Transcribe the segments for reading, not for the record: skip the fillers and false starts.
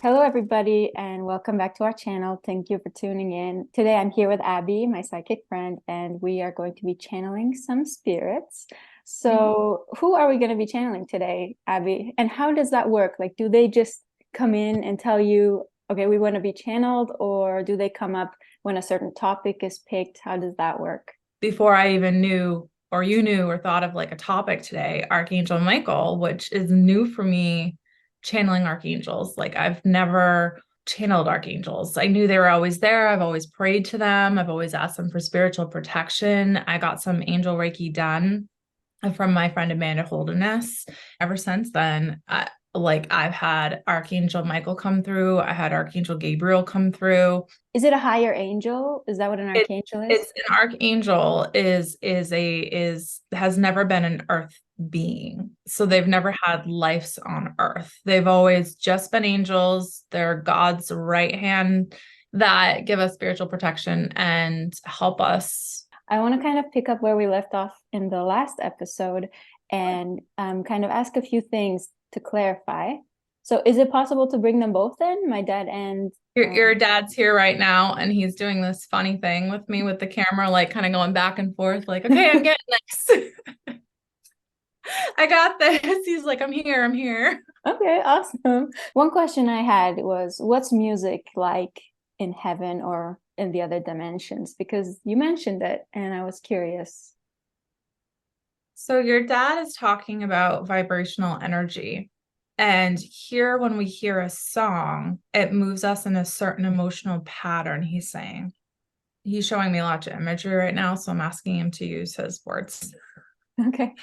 Hello, everybody, and welcome back to our channel. Thank you for tuning in. Today, I'm here with Abbie, my psychic friend, and we are going to be channeling some spirits. So, who are we going to be channeling today, Abbie? And how does that work? Like, do they just come in and tell you, okay, we want to be channeled, or do they come up when a certain topic is picked? How does that work? Before I even knew, or you knew, or thought of like a topic today, Archangel Michael, which is new for me, channeling archangels. Like I've never channeled archangels. I knew they were always there. I've always prayed to them. I've always asked them for spiritual protection. I got some angel Reiki done from my friend Amanda Holderness. Ever since then, I've had Archangel Michael come through. I had Archangel Gabriel come through. Is it a higher angel? Is that what an It, archangel is? it's an archangel is has never been an earth being. So they've never had lives on earth. They've always just been angels. They're God's right hand that give us spiritual protection and help us. I want to kind of pick up where we left off in the last episode and kind of ask a few things to clarify. So, is it possible to bring them both in, my dad and Your dad's here right now, and he's doing this funny thing with me with the camera, like kind of going back and forth, like, okay, I'm getting this. I got this. He's like, I'm here, I'm here. Okay, awesome. One question I had was, what's music like in heaven or in the other dimensions? Because you mentioned it, and I was curious. So your dad is talking about vibrational energy. And here, when we hear a song, it moves us in a certain emotional pattern, he's saying. He's showing me lots of imagery right now, so I'm asking him to use his words. Okay.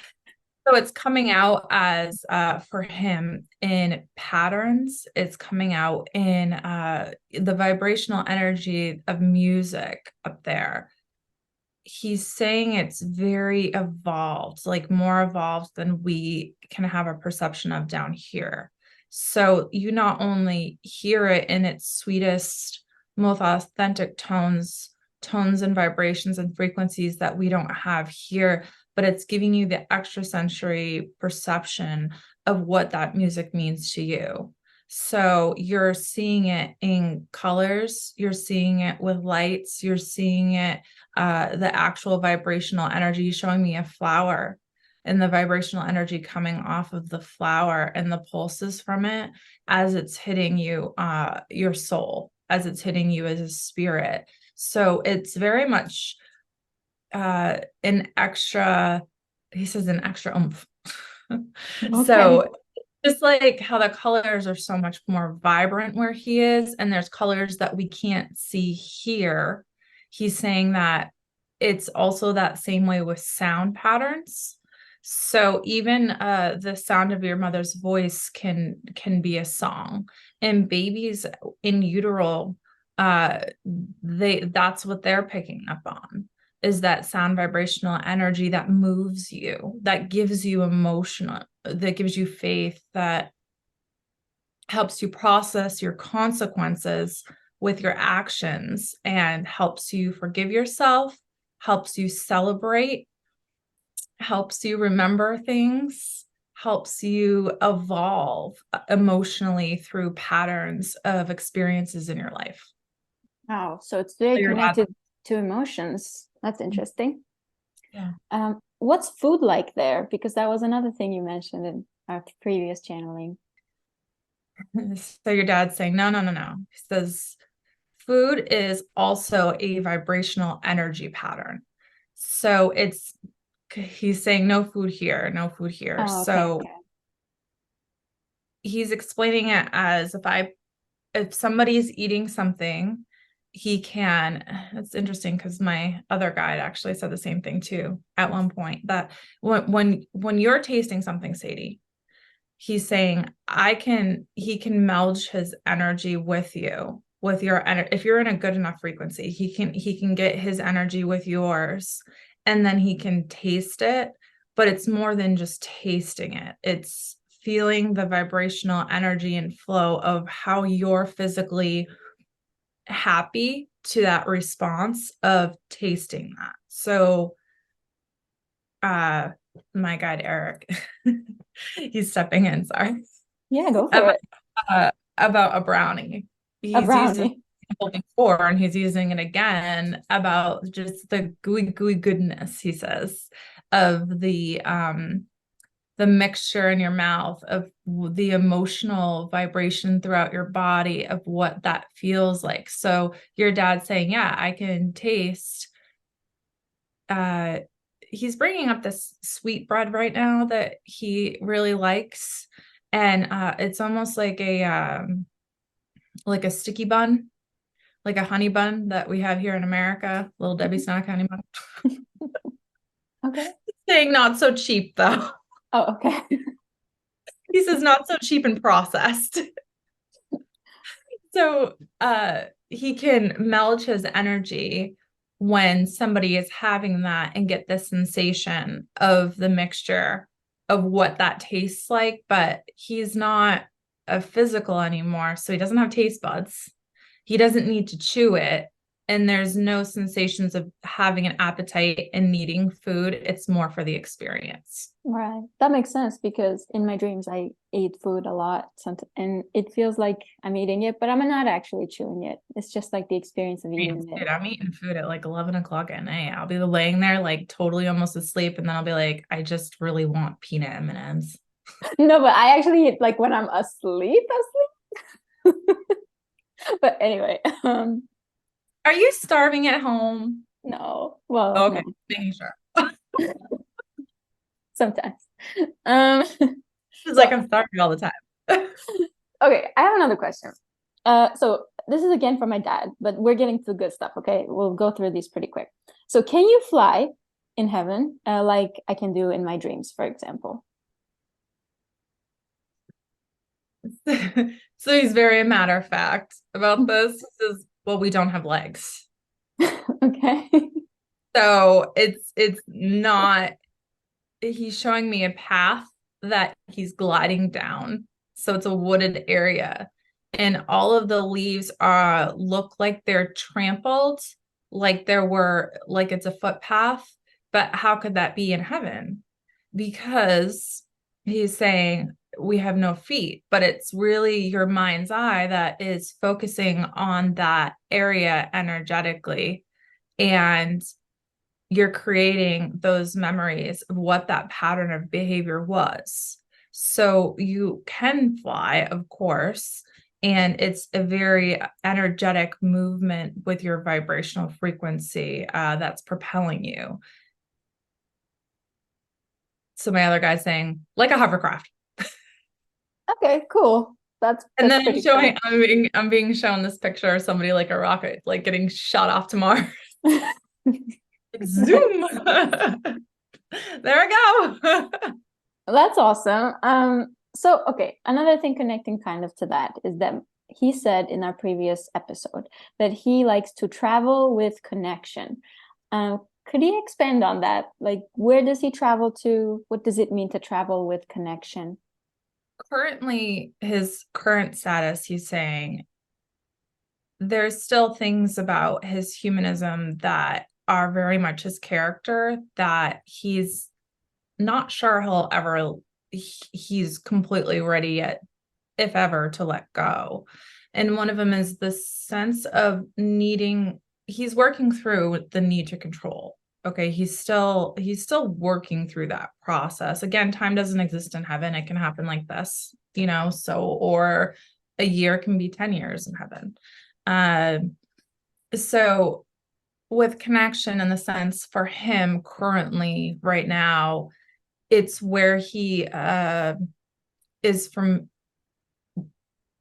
So it's coming out as for him in patterns. It's coming out in the vibrational energy of music up there. He's saying it's very evolved, like more evolved than we can have a perception of down here. So you not only hear it in its sweetest, most authentic tones and vibrations and frequencies that we don't have here, but it's giving you the extrasensory perception of what that music means to you. So you're seeing it in colors, you're seeing it with lights, you're seeing it the actual vibrational energy, showing me a flower and the vibrational energy coming off of the flower and the pulses from it as it's hitting you, your soul, as it's hitting you as a spirit. So it's very much an extra, he says an extra oomph. Okay. So just like how the colors are so much more vibrant where he is, and there's colors that we can't see here, he's saying that it's also that same way with sound patterns. So even the sound of your mother's voice can be a song. And babies in utero, that's what they're picking up on, is that sound vibrational energy that moves you, that gives you emotional, that gives you faith, that helps you process your consequences with your actions and helps you forgive yourself, helps you celebrate, helps you remember things, helps you evolve emotionally through patterns of experiences in your life. Wow. So it's very So your dad, connected to emotions. That's interesting. yeah. What's food like there? Because that was another thing you mentioned in our previous channeling. So your dad's saying, no, no, no, no. He says, food is also a vibrational energy pattern. So he's saying, no food here, no food here. Oh, okay, So okay. he's explaining it as if somebody's eating something, he can. It's interesting because my other guide actually said the same thing too at one point, that when you're tasting something, Sadie, he's saying he can meld his energy with you, with your energy. If you're in a good enough frequency, he can get his energy with yours, and then he can taste it. But it's more than just tasting it, it's feeling the vibrational energy and flow of how you're physically happy to that response of tasting that. So uh my guide Eric, he's stepping in, sorry. Yeah, go Um, for it. about a brownie. A He's used it brownie. before and he's using it again about just the gooey, gooey goodness, he says, of the mixture in your mouth, of the emotional vibration throughout your body, of what that feels like. So your dad's saying, yeah, I can taste. He's bringing up this sweet bread right now that he really likes, and it's almost like a sticky bun, like a honey bun that we have here in America, Little Debbie snack honey bun. Okay. Saying not so cheap though. Oh, okay. He says not so cheap and processed. So he can melch his energy when somebody is having that and get the sensation of the mixture of what that tastes like, but he's not a physical anymore, so he doesn't have taste buds. He doesn't need to chew it, and there's no sensations of having an appetite and needing food. It's more for the experience. Right. That makes sense because in my dreams I eat food a lot and it feels like I'm eating it, but I'm not actually chewing it. It's just like the experience of eating it. Dude, I'm eating food at like 11 o'clock at night. I'll be laying there like totally almost asleep, and then I'll be like, I just really want peanut M&Ms. No, but I actually eat like when I'm asleep. But anyway, Are you starving at home? no. Well, Okay, no, making sure. sometimes. It's like So I'm starving all the time. okay, I have another question. So this is again from my dad, but we're getting to good stuff, okay? We'll go through these pretty quick. So can you fly in heaven, like I can do in my dreams, for example? So he's very matter of fact about this. He says, well, we don't have legs. Okay. So it's not, he's showing me a path that he's gliding down. So it's a wooded area. And all of the leaves look like they're trampled, like it's a footpath. But how could that be in heaven? Because he's saying we have no feet, but it's really your mind's eye that is focusing on that area energetically. And you're creating those memories of what that pattern of behavior was. So you can fly, of course, and it's a very energetic movement with your vibrational frequency that's propelling you. So my other guy's saying, like a hovercraft. Okay, cool. And That's then pretty cool. I'm being shown this picture of somebody like a rocket, like getting shot off to Mars. Like, zoom. There I go. That's awesome. So okay, another thing connecting kind of to that is that he said in our previous episode that he likes to travel with connection. Could he expand on that? Like, where does he travel to? What does it mean to travel with connection? Currently, his current status, he's saying there's still things about his humanism that are very much his character that he's not sure he's completely ready yet, if ever, to let go. And one of them is the sense of needing, he's working through the need to control. Okay, he's still working through that process. Again, time doesn't exist in heaven. It can happen like this, so, or a year can be 10 years in heaven. So with connection, in the sense for him currently right now, it's where he is from,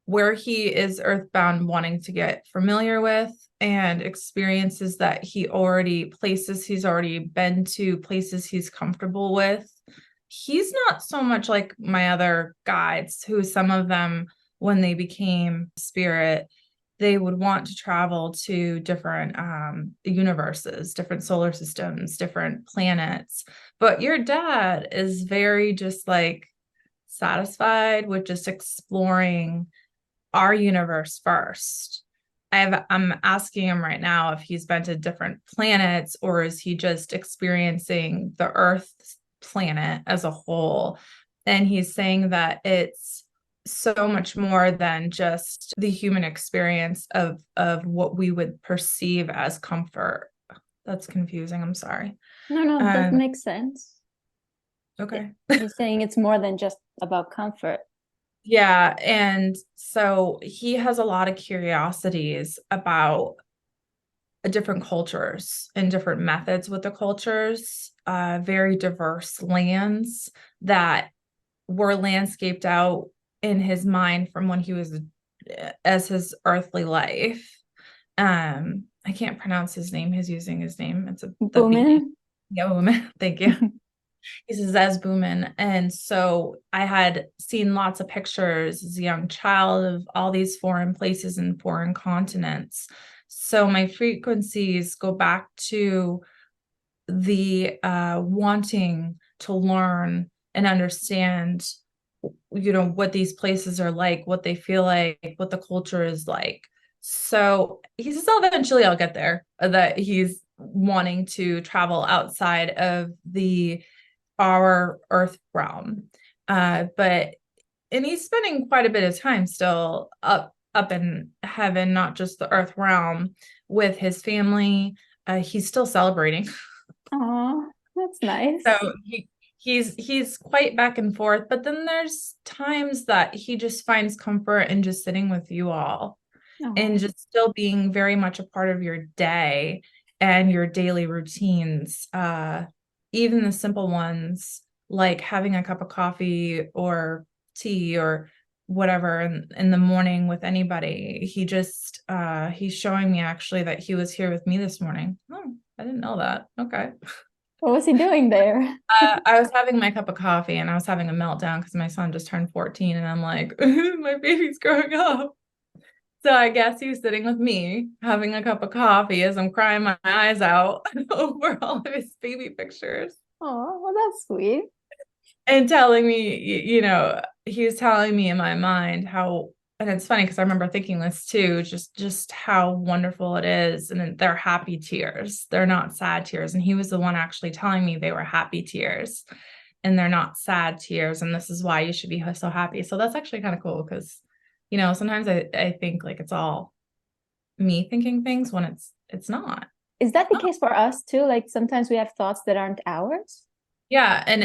where he is earthbound, wanting to get familiar with and experiences that places he's already been to, places he's comfortable with. He's not so much like my other guides, who some of them, when they became spirit, they would want to travel to different universes, different solar systems, different planets. But your dad is very just like satisfied with just exploring our universe first. I'm asking him right now if he's been to different planets, or is he just experiencing the Earth planet as a whole. And he's saying that it's so much more than just the human experience of what we would perceive as comfort. That's confusing. I'm sorry. No, that Um, makes sense. okay. You're saying it's more than just about comfort. Yeah, and so he has a lot of curiosities about different cultures and different methods with the cultures, very diverse lands that were landscaped out in his mind from when he was as his earthly life. I can't pronounce his name. He's using his name. It's the B. Booming. Yeah, thank you. He says as Boomin. And so I had seen lots of pictures as a young child of all these foreign places and foreign continents. So my frequencies go back to the wanting to learn and understand, what these places are like, what they feel like, what the culture is like. So he says, oh, eventually I'll get there, that he's wanting to travel outside of our earth realm. But and he's spending quite a bit of time still up in heaven, not just the earth realm, with his family. He's still celebrating. Oh, that's So nice. he's quite back and forth, but then there's times that he just finds comfort in just sitting with you all and Oh, just still being very much a part of your day and your daily routines. Even the simple ones like having a cup of coffee or tea or whatever in the morning with anybody. He's showing me actually that he was here with me this morning. Oh, I didn't know that. Okay. what was he doing there? I was having my cup of coffee and I was having a meltdown because my son just turned 14 and I'm like, my baby's growing up. So I guess he was sitting with me having a cup of coffee as I'm crying my eyes out over all of his baby pictures Oh, well, that's sweet. and telling me, he was telling me in my mind how, and it's funny because I remember thinking this too, just how wonderful it is. And they're happy tears. They're not sad tears. And he was the one actually telling me they were happy tears and they're not sad tears. And this is why you should be so happy. So that's actually kind of cool because, sometimes I think like it's all me thinking things when it's not. Is that the Oh, case for us too? Like sometimes we have thoughts that aren't ours? yeah, and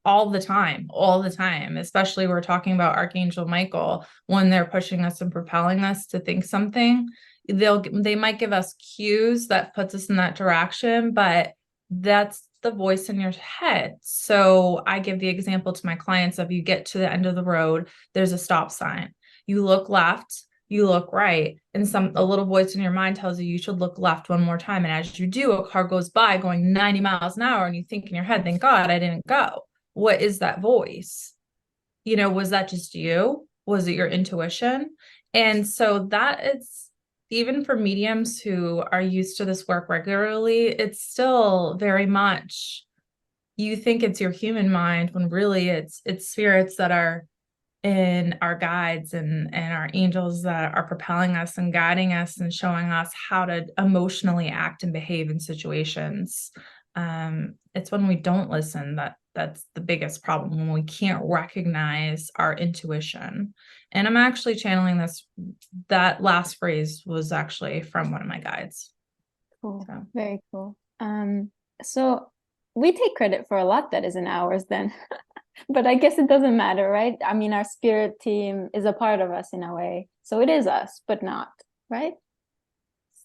all the time, especially we're talking about Archangel Michael when they're pushing us and propelling us to think something, they might give us cues that puts us in that direction, but that's the voice in your head. So I give the example to my clients of you get to the end of the road, there's a stop sign. You look left, you look right, and a little voice in your mind tells you should look left one more time. And as you do, a car goes by going 90 miles an hour, and you think in your head, thank God I didn't go. What is that voice? Was that just you? Was it your intuition? And so that it's even for mediums who are used to this work regularly, it's still very much you think it's your human mind when really it's spirits that are in our guides and our angels that are propelling us and guiding us and showing us how to emotionally act and behave in situations. It's when we don't listen that's the biggest problem, when we can't recognize our intuition. And I'm actually channeling this. That last phrase was actually from one of my guides. Cool. So. Very cool. So we take credit for a lot that isn't ours then. But I guess it doesn't matter, right? I mean, our spirit team is a part of us in a way. So it is us, but not, right?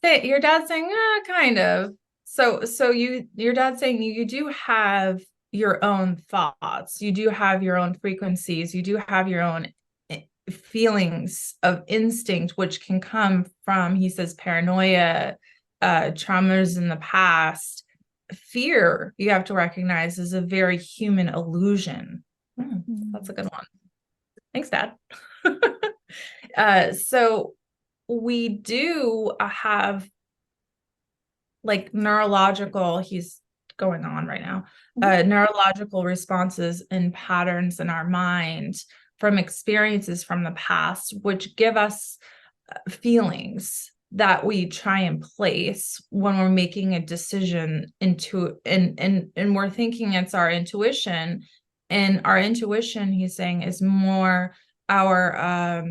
Your dad's saying, kind of. So your dad's saying you do have your own thoughts, you do have your own frequencies, you do have your own feelings of instinct, which can come from, he says, paranoia, traumas in the past. Fear, you have to recognize, is a very human illusion. That's a good one. Thanks, Dad. So we do have like neurological, he's going on right now, neurological responses and patterns in our mind from experiences from the past, which give us feelings that we try and place when we're making a decision and we're thinking it's our intuition. And our intuition, he's saying, is more our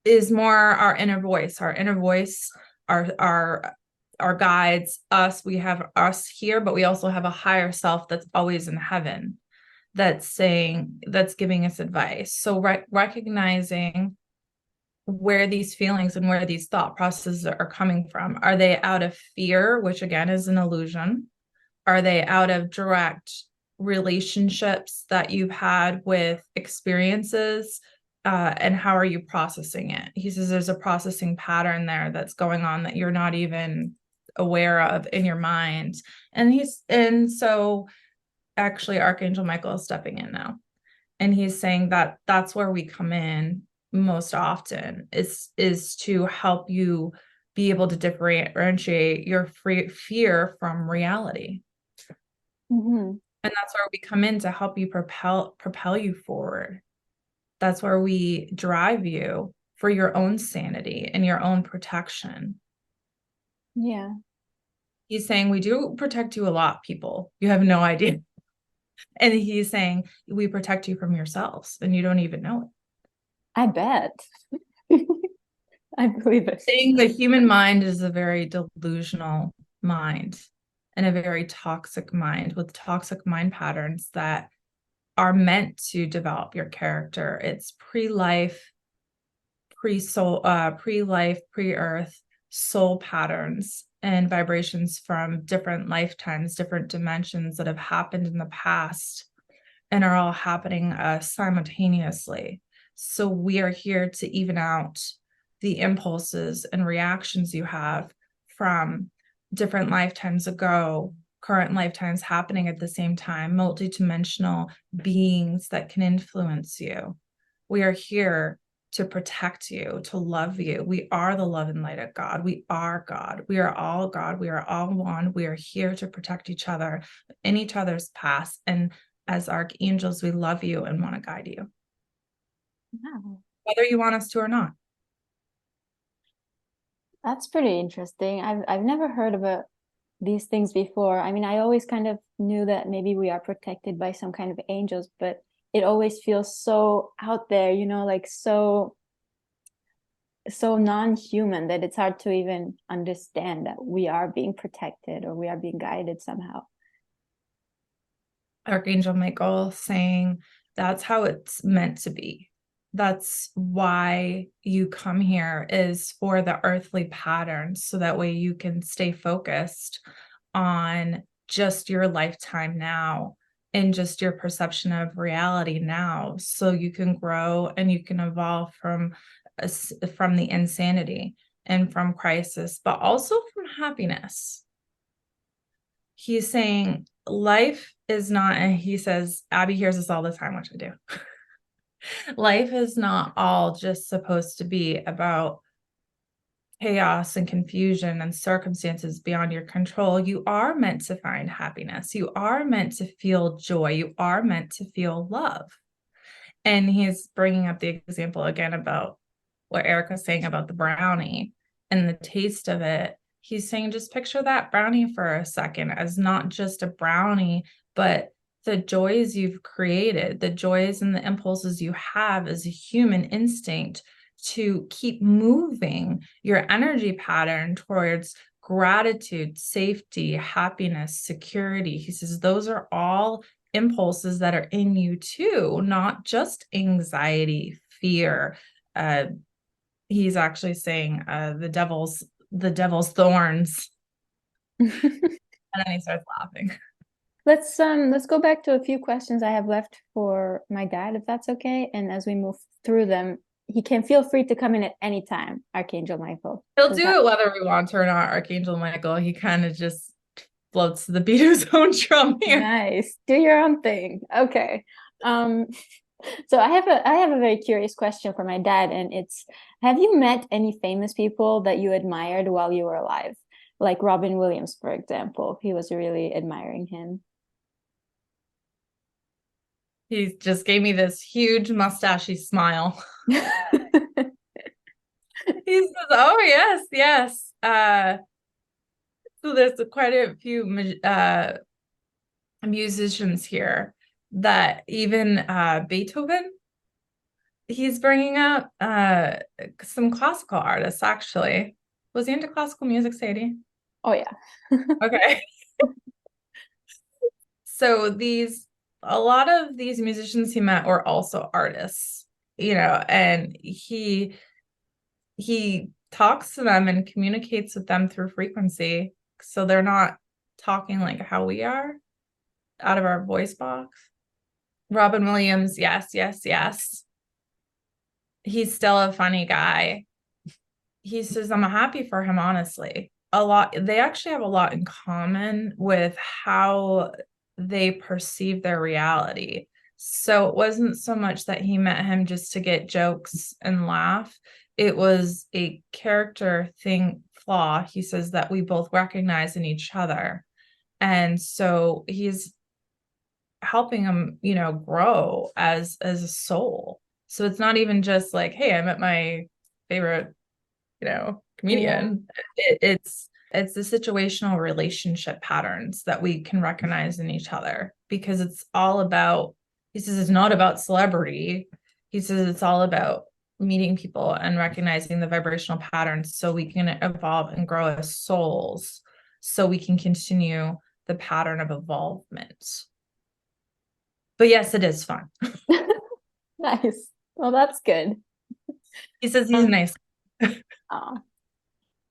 is more our inner voice. Our inner voice, our guides us. We have us here, but we also have a higher self that's always in heaven, that's giving us advice. So recognizing where these feelings and where these thought processes are coming from. Are they out of fear, which again is an illusion? Are they out of direct relationships that you've had with experiences? And how are you processing it? He says there's a processing pattern there that's going on that you're not even aware of in your mind. And so actually Archangel Michael is stepping in now. And he's saying that that's where we come in most often, is to help you be able to differentiate your fear from reality. Mm-hmm. And that's where we come in to help you propel you forward. That's where we drive you for your own sanity and your own protection. Yeah. He's saying we do protect you a lot, people. You have no idea. And he's saying we protect you from yourselves and you don't even know it. I bet. I believe it. Saying the human mind is a very delusional mind and a very toxic mind with toxic mind patterns that are meant to develop your character. It's pre-life, pre-soul, pre-life, pre-earth soul patterns and vibrations from different lifetimes, different dimensions that have happened in the past and are all happening simultaneously. So we are here to even out the impulses and reactions you have from different lifetimes ago, current lifetimes happening at the same time, multidimensional beings that can influence you. We are here to protect you, to love you. We are the love and light of God. We are God. We are all God. We are all one. We are here to protect each other in each other's paths. And as archangels, we love you and want to guide you. Wow. Whether you want us to or not. That's pretty interesting. I've never heard about these things before. I mean, I always kind of knew that maybe we are protected by some kind of angels, but it always feels so out there, like so non-human that it's hard to even understand that we are being protected or we are being guided somehow. Archangel Michael saying that's how it's meant to be. That's why you come here, is for the earthly patterns, so that way you can stay focused on just your lifetime now and just your perception of reality now, so you can grow and you can evolve from the insanity and from crisis, but also from happiness. He's saying life is not, and he says, Abbie hears this all the time, which I do. Life is not all just supposed to be about chaos and confusion and circumstances beyond your control. You are meant to find happiness. You are meant to feel joy. You are meant to feel love. And he's bringing up the example again about what Eric was saying about the brownie and the taste of it. He's saying, just picture that brownie for a second as not just a brownie, but the joys you've created, the joys and the impulses you have as a human instinct to keep moving your energy pattern towards gratitude, safety, happiness, security. He says those are all impulses that are in you too, not just anxiety, fear. He's actually saying the devil's thorns. And then he starts laughing. Let's go back to a few questions I have left for my dad, if that's okay. And as we move through them, he can feel free to come in at any time, Archangel Michael. He'll do it whether we want to or not, Archangel Michael. He kind of just floats to the beat of his own drum here. Nice. Do your own thing. Okay. So I have a very curious question for my dad, and it's, have you met any famous people that you admired while you were alive? Like Robin Williams, for example. He was really admiring him. He just gave me this huge mustachy smile. He says, "Oh yes, yes." So there's quite a few musicians here that even Beethoven, He's bringing up some classical artists, actually. Was he into classical music, Sadie? Oh yeah. Okay. So a lot of these musicians he met were also artists, and he talks to them and communicates with them through frequency. So they're not talking like how we are out of our voice box. Robin Williams, yes, yes, yes. He's still a funny guy. He says, I'm happy for him, honestly. They actually have a lot in common with how they perceive their reality. So it wasn't so much that he met him just to get jokes and laugh. It was a character flaw, he says, that we both recognize in each other. And so he's helping him, grow as a soul. So it's not even just like, hey, I met my favorite Yeah. comedian. It's the situational relationship patterns that we can recognize in each other, because it's all about, he says, it's not about celebrity. He says it's all about meeting people and recognizing the vibrational patterns so we can evolve and grow as souls, so we can continue the pattern of evolvement. But yes, it is fun. Nice. Well, that's good. He says he's nice. Oh,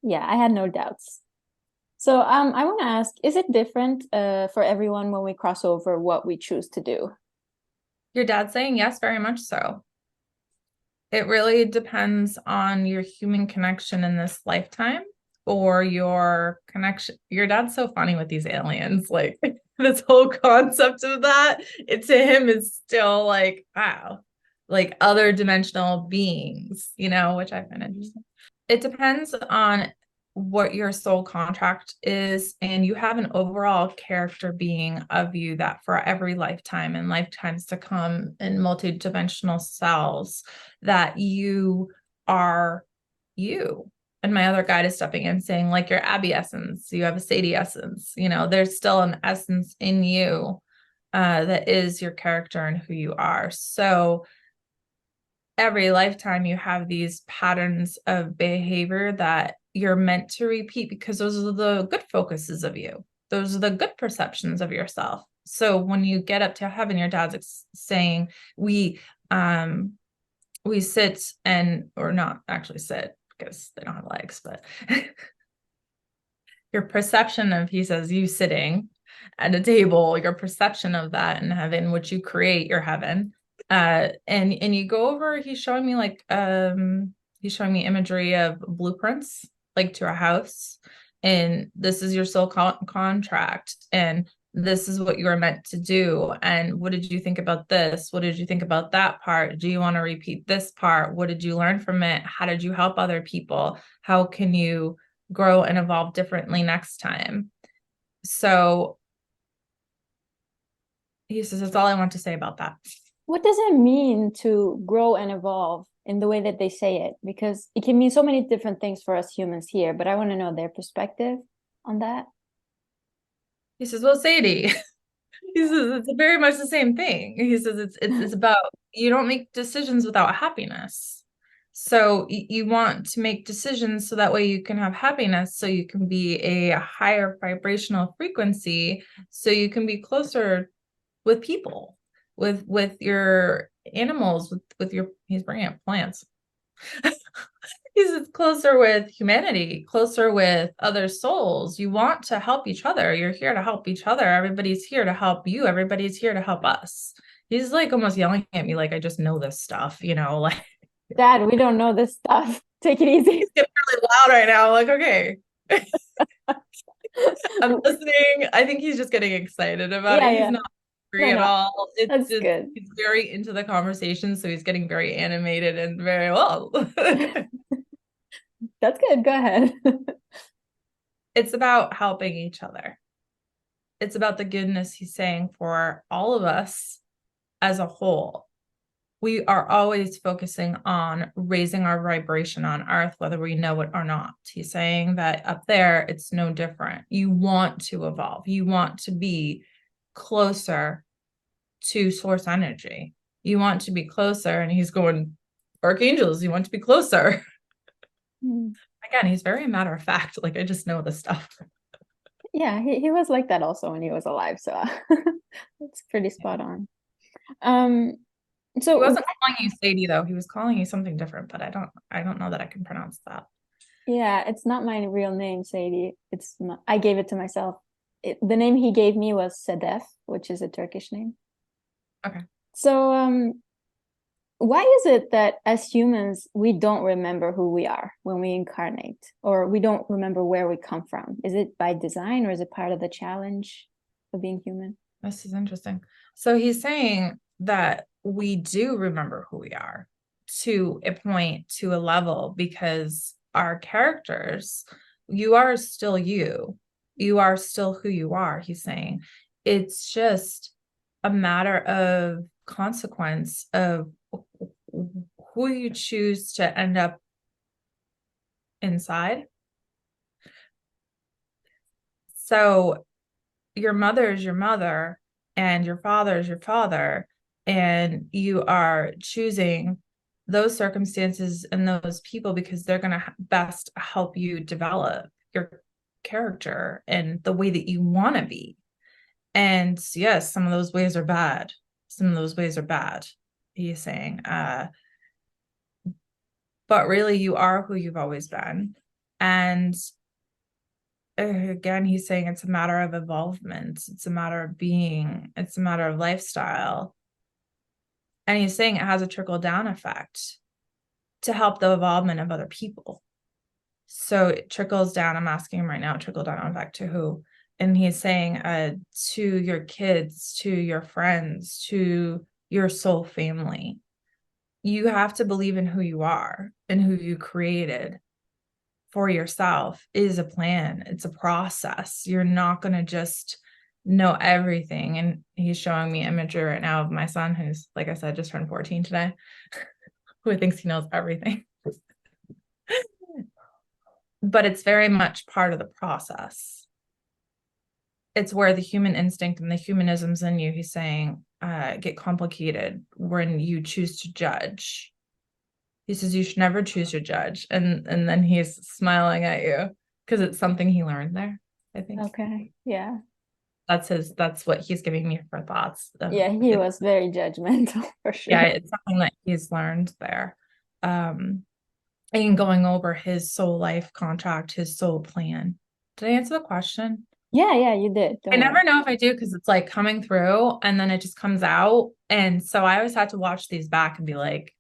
yeah, I had no doubts. So, I want to ask, is it different for everyone when we cross over what we choose to do? Your dad's saying yes, very much so. It really depends on your human connection in this lifetime, or your connection. Your dad's so funny with these aliens, like this whole concept of that, it to him is still like, wow, like other dimensional beings, which I find interesting. It depends on what your soul contract is, and you have an overall character being of you that for every lifetime and lifetimes to come in multidimensional selves, that you are you. And my other guide is stepping in saying, like, your Abbie essence, you have a Sadie essence, there's still an essence in you that is your character and who you are. So every lifetime you have these patterns of behavior that you're meant to repeat, because those are the good focuses of you. Those are the good perceptions of yourself. So when you get up to heaven, your dad's saying, we sit or not actually sit because they don't have legs, but your perception of, he says, you sitting at a table, your perception of that in heaven, which you create your heaven. And you go over, he's showing me imagery of blueprints, like to a house, and this is your soul contract, and this is what you are meant to do. And what did you think about this? What did you think about that part? Do you want to repeat this part? What did you learn from it? How did you help other people? How can you grow and evolve differently next time? So he says, that's all I want to say about that. What does it mean to grow and evolve in the way that they say it? Because it can mean so many different things for us humans here, but I want to know their perspective on that. He says, well, Sadie, he says it's very much the same thing. He says it's about, you don't make decisions without happiness. So you want to make decisions so that way you can have happiness, so you can be a higher vibrational frequency, so you can be closer with people, with your animals, with your, he's bringing up plants. He's closer with humanity, closer with other souls. You want to help each other. You're here to help each other. Everybody's here to help you. Everybody's here to help us. He's like almost yelling at me like I just know this stuff, like Dad, we don't know this stuff. Take it easy. he's getting really loud right now. I'm like, okay. I'm listening. I think he's just getting excited about it. He's Yeah. not No, angry at no, all. that's good. He's very into the conversation, so he's getting very animated and very well. That's good. Go ahead. It's about helping each other. It's about the goodness, he's saying, for all of us as a whole. We are always focusing on raising our vibration on earth, whether we know it or not. He's saying that up there, it's no different. You want to evolve. You want to be closer to source energy. You want to be closer. And he's going, archangels, you want to be closer. Hmm. Again, he's very matter of fact. Like, I just know this stuff. Yeah, he was like that also when he was alive, so that's pretty spot on. Um, He so wasn't calling you Sadie though. He was calling you something different, but I don't know that I can pronounce that. yeah, it's not my real name, Sadie. It's not, I gave it to myself. The name he gave me was Sedef, which is a Turkish name. Okay. So, why is it that as humans we don't remember who we are when we incarnate, or we don't remember where we come from? Is it by design, or is it part of the challenge of being human? This is interesting. So he's saying that we do remember who we are to a point, to a level, because our characters, you are still you. You are still who you are, he's saying. It's just a matter of consequence of who you choose to end up inside. So your mother is your mother and your father is your father, and you are choosing those circumstances and those people because they're going to best help you develop your character and the way that you want to be. And yes, some of those ways are bad. Some of those ways are bad, he's saying. But really, you are who you've always been. And again, he's saying it's a matter of evolvement. It's a matter of being. It's a matter of lifestyle. And he's saying it has a trickle down effect to help the evolvement of other people. So it trickles down. I'm asking him right now, trickle down effect to who? And he's saying to your kids, to your friends, to your soul family. You have to believe in who you are and who you created for yourself is a plan. It's a process. You're not going to just know everything. And he's showing me imagery right now of my son, who's, like I said, just turned 14 today, who thinks he knows everything. But it's very much part of the process. It's where the human instinct and the humanisms in you, he's saying, get complicated when you choose to judge. He says you should never choose your judge. And then he's smiling at you because it's something he learned there, I think. Okay, yeah. That's what he's giving me for thoughts. Yeah, he was very judgmental for sure. Yeah, it's something that he's learned there. And going over his soul life contract, his soul plan. Did I answer the question? Yeah, you did. I Don't never worry. know if I do because it's like coming through and then it just comes out. And so I always had to watch these back and be like,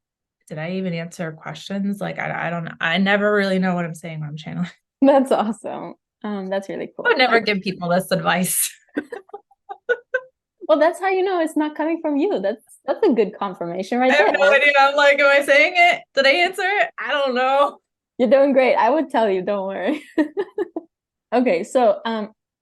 did I even answer questions? Like, I don't know. I never really know what I'm saying when I'm channeling. That's awesome. That's really I would cool. never give people this advice. Well, that's how you know it's not coming from you. That's a good confirmation right I have no there. idea. I'm like, am I saying it? Did I answer it? I don't know. You're doing great. I would tell you, don't worry. Okay, so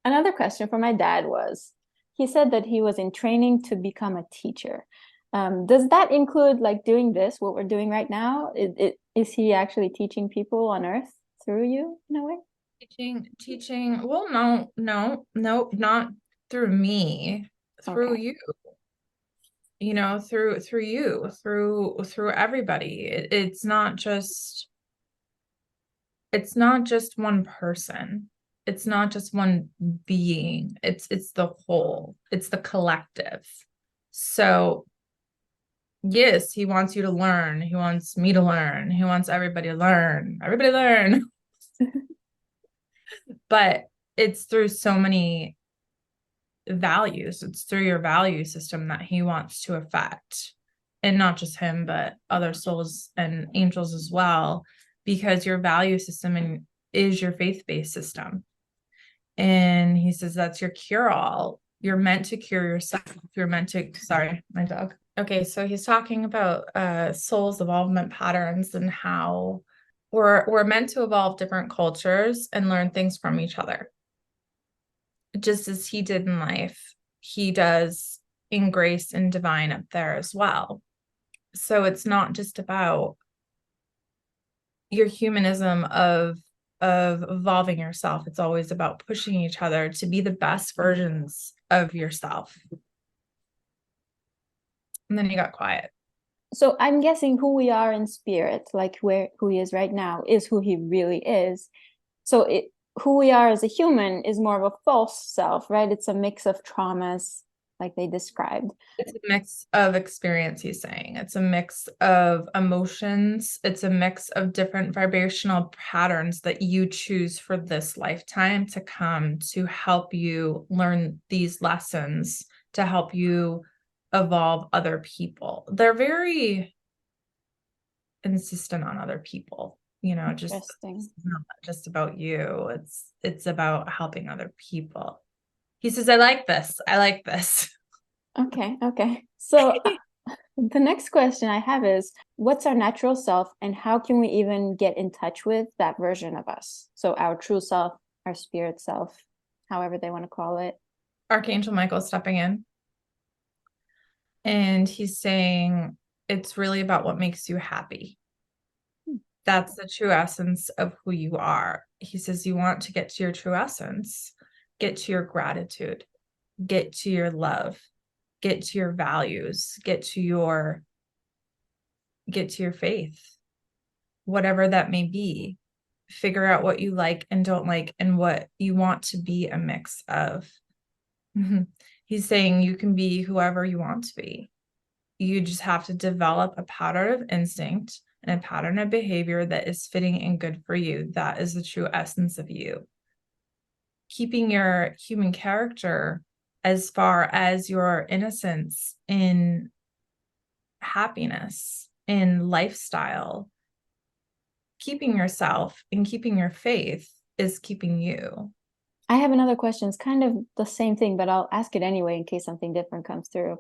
another question from my dad was, he said that he was in training to become a teacher. Does that include like doing this, what we're doing right now? Is he actually teaching people on Earth through you in a way? Teaching. Well, no, not through me, through Okay. you. You know, through you, through everybody. It's not just one person. It's not just one being. It's the whole. It's the collective. So yes, he wants you to learn. He wants me to learn. He wants everybody to learn. Everybody learn. But it's through so many values. It's through your value system that he wants to affect. And not just him, but other souls and angels as well, because your value system is your faith-based system. And he says that's your cure-all. You're meant to cure yourself. You're meant to, sorry, my dog. Okay, so he's talking about souls evolvement patterns and how we're meant to evolve different cultures and learn things from each other. Just as he did in life, he does in grace and divine up there as well. So it's not just about your humanism of evolving yourself. It's always about pushing each other to be the best versions of yourself. And then he got quiet. So I'm guessing who we are in spirit, like who he is right now, is who he really is. So who we are as a human is more of a false self, right? It's a mix of traumas, like they described. It's a mix of experience, he's saying. It's a mix of emotions. It's a mix of different vibrational patterns that you choose for this lifetime to come to help you learn these lessons, to help you evolve other people. They're very insistent on other people, just Interesting. it's not just about you. It's about helping other people. He says, I like this. I like this. Okay, okay. So the next question I have is, what's our natural self and how can we even get in touch with that version of us? So our true self, our spirit self, however they want to call it. Archangel Michael stepping in, and he's saying it's really about what makes you happy. That's the true essence of who you are. He says you want to get to your true essence, get to your gratitude, get to your love, get to your values, get to your faith, whatever that may be. Figure out what you like and don't like and what you want to be a mix of. He's saying you can be whoever you want to be. You just have to develop a pattern of instinct and a pattern of behavior that is fitting and good for you. That is the true essence of you. Keeping your human character as far as your innocence in happiness, in lifestyle, keeping yourself and keeping your faith is keeping you. I have another question. It's kind of the same thing, but I'll ask it anyway in case something different comes through.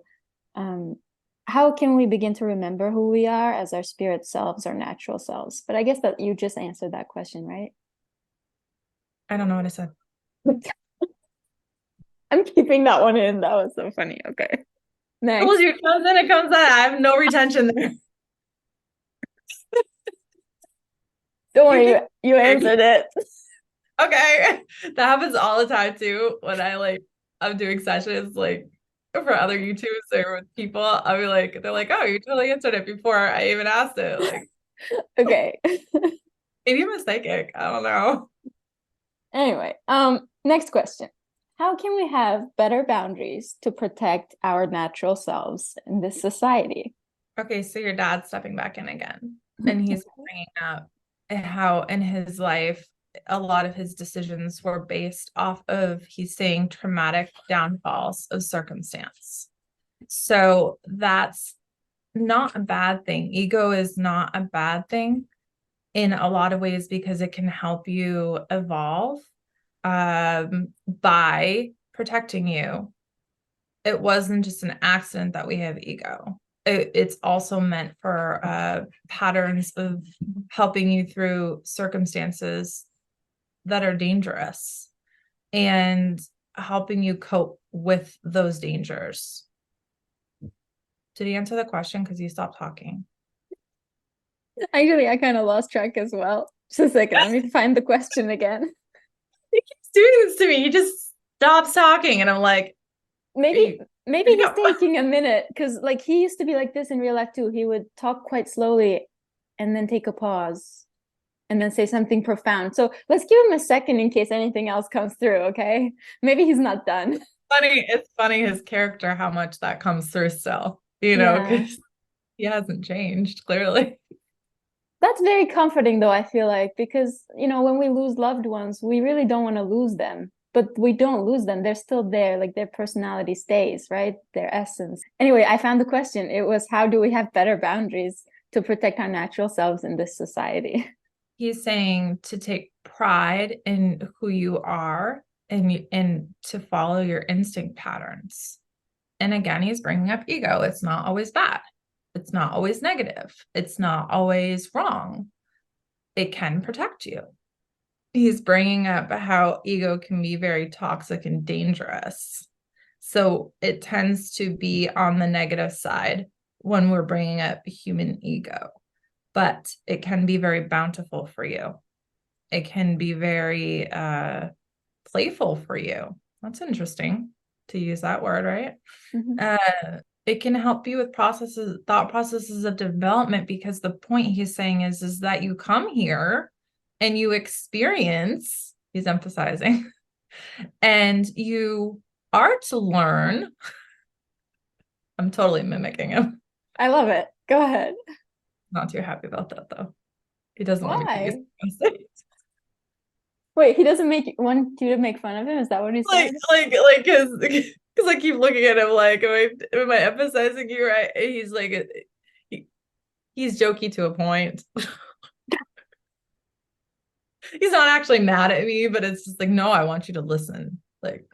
How can we begin to remember who we are as our spirit selves, our natural selves? But I guess that you just answered that question, right? I don't know what I said. I'm keeping that one in. That was so funny. Okay. I Next. told you, it comes in, it comes out. I have no retention there. Don't worry, you answered it. Okay. That happens all the time too. When I'm doing sessions for other YouTubers or with people, I'll be like, they're like, oh, you totally answered it before I even asked it. Like, Okay. maybe I'm a psychic. I don't know. Anyway, next question. How can we have better boundaries to protect our natural selves in this society? Okay, so your dad's stepping back in again, and he's bringing up how in his life, a lot of his decisions were based off of, he's saying, traumatic downfalls of circumstance. So that's not a bad thing. Ego is not a bad thing in a lot of ways because it can help you evolve by protecting you. It wasn't just an accident that we have ego. It's also meant for patterns of helping you through circumstances that are dangerous and helping you cope with those dangers. Did he answer the question? Because you stopped talking. Actually, I kind of lost track as well. Just a second, let me find the question again. He keeps doing this to me. He just stops talking, and I'm like, maybe he's taking a minute because like he used to be like this in real life too. He would talk quite slowly and then take a pause and then say something profound. So let's give him a second in case anything else comes through, okay? Maybe he's not done. It's funny his character, how much that comes through still, Yeah. because he hasn't changed, clearly. That's very comforting though, I feel like, because when we lose loved ones, we really don't want to lose them. But we don't lose them. They're still there. Like their personality stays, right? Their essence. Anyway, I found the question. It was, how do we have better boundaries to protect our natural selves in this society? He's saying to take pride in who you are and to follow your instinct patterns. And again, he's bringing up ego. It's not always bad. It's not always negative. It's not always wrong. It can protect you. He's bringing up how ego can be very toxic and dangerous. So it tends to be on the negative side when we're bringing up human ego, but it can be very bountiful for you. It can be very playful for you. That's interesting to use that word, right? Mm-hmm. it can help you with thought processes of development, because the point he's saying is that you come here and you experience, he's emphasizing, and you are to learn. I'm totally mimicking him. I love it. Go ahead. Not too happy about that though. He doesn't want me to use Why? it. Wait, he doesn't want you to make fun of him? Is that what he said? Because I keep looking at him like, am I emphasizing you right? He's like, he's jokey to a point. He's not actually mad at me, but it's just like, no, I want you to listen. Like,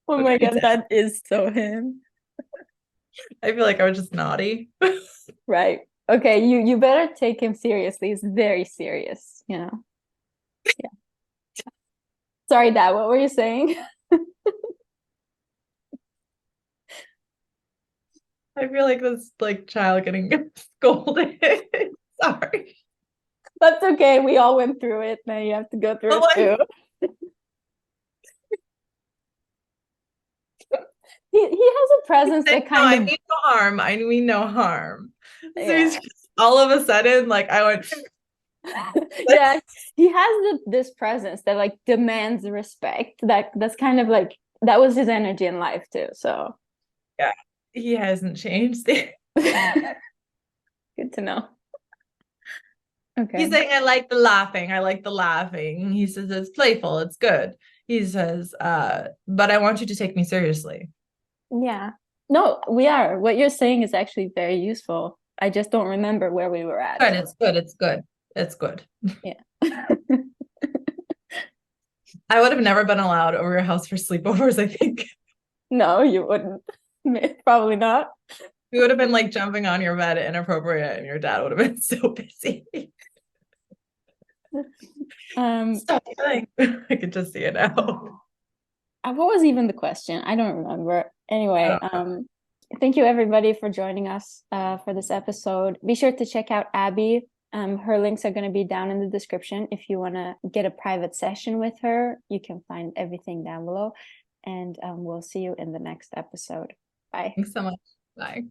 Oh my God, that is so him. I feel like I was just naughty. Right. Okay, you better take him seriously. He's very serious, you know. Yeah. Sorry, Dad, what were you saying? I feel like this like child getting scolded. Sorry. That's okay. We all went through it. Now you have to go through it too. He has a presence that kind I of mean no harm. I mean no harm. So yeah. he's just, all of a sudden, like I went. Yeah, he has this presence that like demands respect. That's kind of like that was his energy in life too. So Yeah, he hasn't changed. good to know. He's Okay. saying, I like the laughing. I like the laughing. He says it's playful, it's good. He says, but I want you to take me seriously. Yeah. No, we are. What you're saying is actually very useful. I just don't remember where we were at. Good, it's good, it's good. It's good. Yeah. I would have never been allowed over your house for sleepovers, I think. No, you wouldn't. Probably not. We would have been like jumping on your bed inappropriate, and your dad would have been so busy. Stop kidding. I could just see it now. What was even the question? I don't remember. Anyway, thank you everybody for joining us for this episode. Be sure to check out Abbie. Her links are going to be down in the description. If you want to get a private session with her, you can find everything down below. And we'll see you in the next episode. Bye. Thanks so much. Bye.